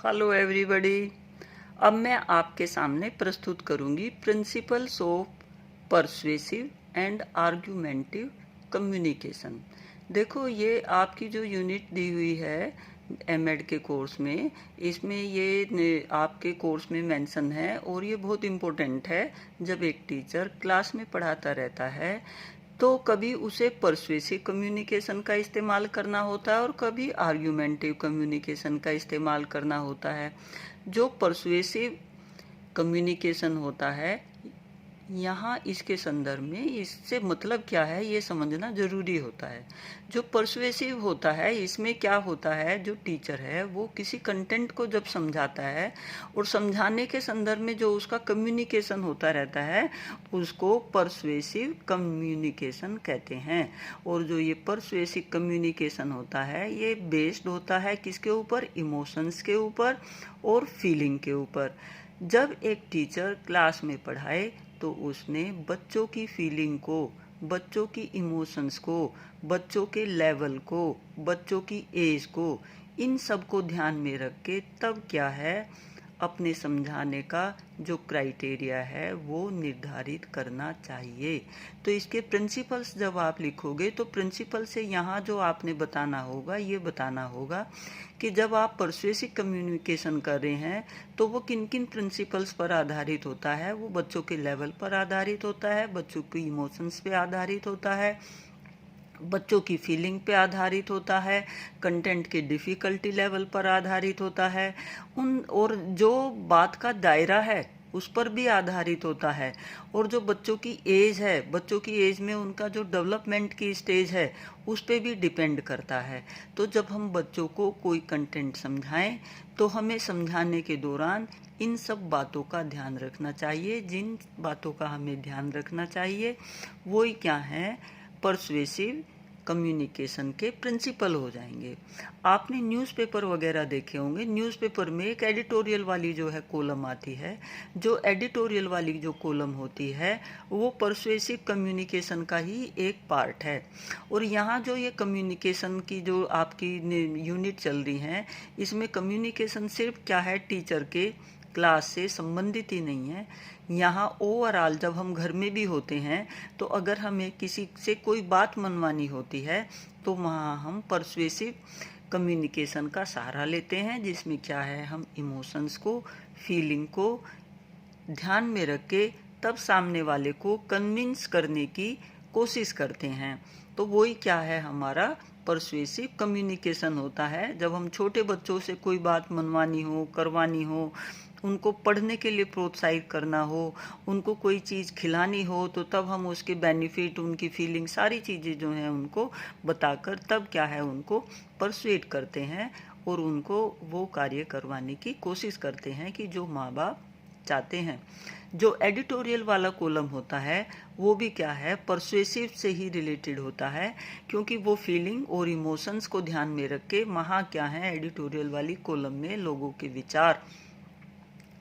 Hello everybody. अब मैं आपके सामने प्रस्तुत करूंगी प्रिंसिपल्स ऑफ परsuasive एंड आर्गुमेंटिव कम्युनिकेशन। देखो, ये आपकी जो यूनिट दी हुई है एमएड के कोर्स में, इसमें ये आपके कोर्स में मेंशन है और ये बहुत इम्पोर्टेंट है। जब एक टीचर क्लास में पढ़ाता रहता है तो कभी उसे परsuasive कम्युनिकेशन का इस्तेमाल करना होता है और कभी आर्ग्यूमेंटिव कम्युनिकेशन का इस्तेमाल करना होता है। जो परsuasive कम्युनिकेशन होता है, यहाँ इसके संदर्भ में इससे मतलब क्या है ये समझना जरूरी होता है। जो परsuasive होता है, इसमें क्या होता है, जो टीचर है वो किसी कंटेंट को जब समझाता है और समझाने के संदर्भ में जो उसका कम्युनिकेशन होता रहता है उसको परsuasive कम्युनिकेशन कहते हैं। और जो ये परsuasive कम्युनिकेशन होता है ये बेस्ड होता है किसके ऊपर? इमोशंस के ऊपर और फीलिंग के ऊपर। जब एक टीचर क्लास में पढ़ाए तो उसने बच्चों की फीलिंग को, बच्चों की इमोशंस को, बच्चों के लेवल को, बच्चों की एज को, इन सब को ध्यान में रख के तब क्या है अपने समझाने का जो क्राइटेरिया है वो निर्धारित करना चाहिए। तो इसके प्रिंसिपल्स जब आप लिखोगे तो प्रिंसिपल से यहाँ जो आपने बताना होगा ये बताना होगा कि जब आप परsuasive कम्युनिकेशन कर रहे हैं तो वो किन किन प्रिंसिपल्स पर आधारित होता है। वो बच्चों के लेवल पर आधारित होता है, बच्चों की इमोशंस पे आधारित होता है, बच्चों की फीलिंग पे आधारित होता है, कंटेंट के डिफ़िकल्टी लेवल पर आधारित होता है, और जो बात का दायरा है उस पर भी आधारित होता है, और जो बच्चों की एज है, बच्चों की एज में उनका जो डेवलपमेंट की स्टेज है उस पर भी डिपेंड करता है। तो जब हम बच्चों को कोई कंटेंट समझाएं तो हमें समझाने के दौरान इन सब बातों का ध्यान रखना चाहिए। जिन बातों का हमें ध्यान रखना चाहिए वो ही क्या है, परsuasive कम्युनिकेशन के प्रिंसिपल हो जाएंगे। आपने न्यूज़पेपर वगैरह देखे होंगे, न्यूज़पेपर में एक एडिटोरियल वाली जो है कॉलम आती है। जो एडिटोरियल वाली जो कॉलम होती है वो परsuasive कम्युनिकेशन का ही एक पार्ट है। और यहाँ जो ये कम्युनिकेशन की जो आपकी यूनिट चल रही है, इसमें कम्युनिकेशन सिर्फ क्या है, टीचर के क्लास से संबंधित ही नहीं है। यहाँ ओवरऑल जब हम घर में भी होते हैं तो अगर हमें किसी से कोई बात मनवानी होती है तो वहाँ हम परsuasive कम्युनिकेशन का सहारा लेते हैं, जिसमें क्या है, हम इमोशंस को, फीलिंग को ध्यान में रख के तब सामने वाले को कन्विंस करने की कोशिश करते हैं। तो वही क्या है, हमारा परsuasive कम्युनिकेशन होता है। जब हम छोटे बच्चों से कोई बात मनवानी हो, करवानी हो, उनको पढ़ने के लिए प्रोत्साहित करना हो, उनको कोई चीज़ खिलानी हो, तो तब हम उसके बेनिफिट, उनकी फीलिंग, सारी चीज़ें जो हैं उनको बताकर तब क्या है उनको परsuade करते हैं और उनको वो कार्य करवाने की कोशिश करते हैं कि जो माँ बाप चाहते हैं। जो एडिटोरियल वाला कॉलम होता है वो भी क्या है, परsuasive से ही रिलेटेड होता है, क्योंकि वो फीलिंग और इमोशंस को ध्यान में रख के वहाँ क्या है, एडिटोरियल वाली कॉलम में लोगों के विचार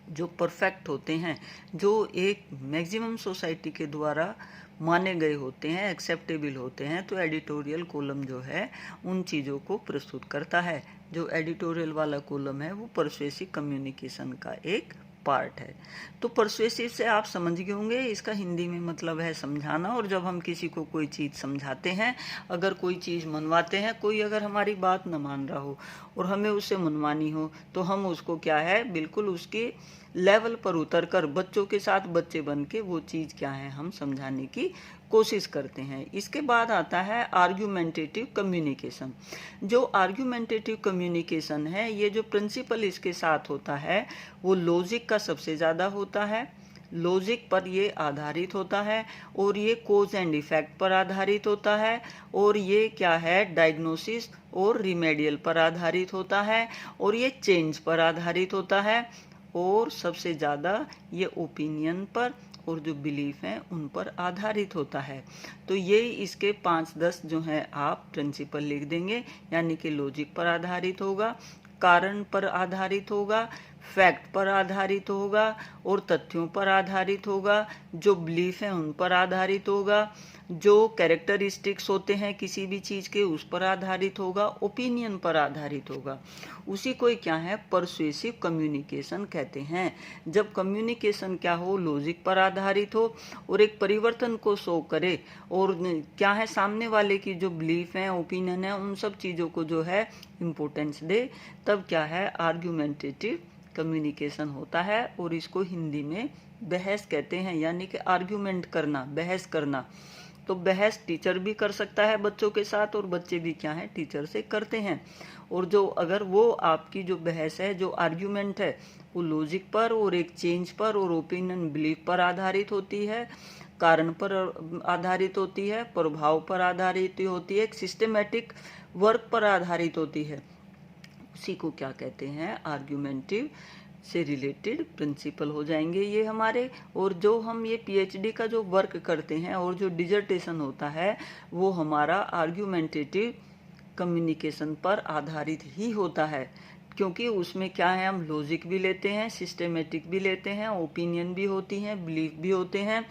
जो परफेक्ट होते हैं, जो एक मैक्सिमम सोसाइटी के द्वारा माने गए होते हैं, एक्सेप्टेबल होते हैं, तो एडिटोरियल कॉलम जो है उन चीज़ों को प्रस्तुत करता है। जो एडिटोरियल वाला कॉलम है वो परsuasive कम्युनिकेशन का एक पार्ट है। तो परsuasive से आप समझ गए होंगे, इसका हिंदी में मतलब है समझाना। और जब हम किसी को कोई चीज़ समझाते हैं, अगर कोई चीज़ मनवाते हैं, कोई अगर हमारी बात न मान रहा हो और हमें उससे मनवानी हो तो हम उसको क्या है, बिल्कुल उसके लेवल पर उतर कर बच्चों के साथ बच्चे बन के वो चीज़ क्या है हम समझाने की कोशिश करते हैं। इसके बाद आता है आर्ग्यूमेंटेटिव कम्युनिकेशन। जो आर्ग्यूमेंटेटिव कम्युनिकेशन है, ये जो प्रिंसिपल इसके साथ होता है वो लॉजिक का सबसे ज़्यादा होता है। लॉजिक पर ये आधारित होता है और ये कोज एंड इफेक्ट पर आधारित होता है, और ये क्या है, डायग्नोसिस और रिमेडियल पर आधारित होता है, और ये चेंज पर आधारित होता है, और सबसे ज़्यादा ये ओपिनियन पर और जो बिलीफ हैं उन पर आधारित होता है। तो ये इसके 5-10 जो हैं आप प्रिंसिपल लिख देंगे, यानी कि लॉजिक पर आधारित होगा, कारण पर आधारित होगा, फैक्ट पर आधारित होगा और तथ्यों पर आधारित होगा, जो बिलीफ है उन पर आधारित होगा, जो कैरेक्टरिस्टिक्स होते हैं किसी भी चीज़ के उस पर आधारित होगा, ओपिनियन पर आधारित होगा। उसी को क्या है, परसुएसिव कम्युनिकेशन कहते हैं। जब कम्युनिकेशन क्या हो, लॉजिक पर आधारित हो और एक परिवर्तन को शो करे और क्या है, सामने वाले की जो बिलीफ है, ओपिनियन है, उन सब चीज़ों को जो है इम्पोर्टेंस दे, तब क्या है, आर्ग्यूमेंटेटिव कम्युनिकेशन होता है। और इसको हिंदी में बहस कहते हैं, यानी कि आर्ग्यूमेंट करना, बहस करना। तो बहस टीचर भी कर सकता है बच्चों के साथ और बच्चे भी क्या है, टीचर से करते हैं। और जो अगर वो आपकी जो बहस है, जो आर्ग्यूमेंट है, वो लॉजिक पर और एक चेंज पर और ओपिनियन बिलीफ पर आधारित होती है, कारण पर आधारित होती है, प्रभाव पर आधारित होती है, एक सिस्टमेटिक वर्क पर आधारित होती है, उसी को क्या कहते हैं, आर्ग्यूमेंटिव से रिलेटेड प्रिंसिपल हो जाएंगे ये हमारे। और जो हम ये पीएचडी का जो वर्क करते हैं और जो डिजर्टेशन होता है, वो हमारा आर्ग्यूमेंटेटिव कम्युनिकेशन पर आधारित ही होता है, क्योंकि उसमें क्या है, हम लॉजिक भी लेते हैं, सिस्टेमेटिक भी लेते हैं, ओपिनियन भी होती हैं, बिलीफ भी होते हैं,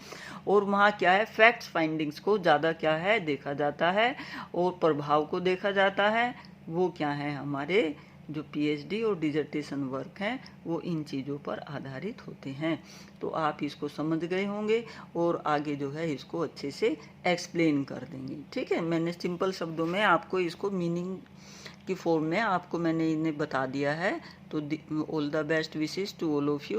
और वहाँ क्या है, फैक्ट्स फाइंडिंग्स को ज़्यादा क्या है, देखा जाता है और प्रभाव को देखा जाता है। वो क्या है, हमारे जो पीएचडी और डिजर्टेशन वर्क हैं वो इन चीज़ों पर आधारित होते हैं। तो आप इसको समझ गए होंगे और आगे जो है इसको अच्छे से एक्सप्लेन कर देंगे। ठीक है, मैंने सिंपल शब्दों में आपको इसको मीनिंग की फॉर्म में आपको मैंने इन्हें बता दिया है। तो all the best wishes to all of you.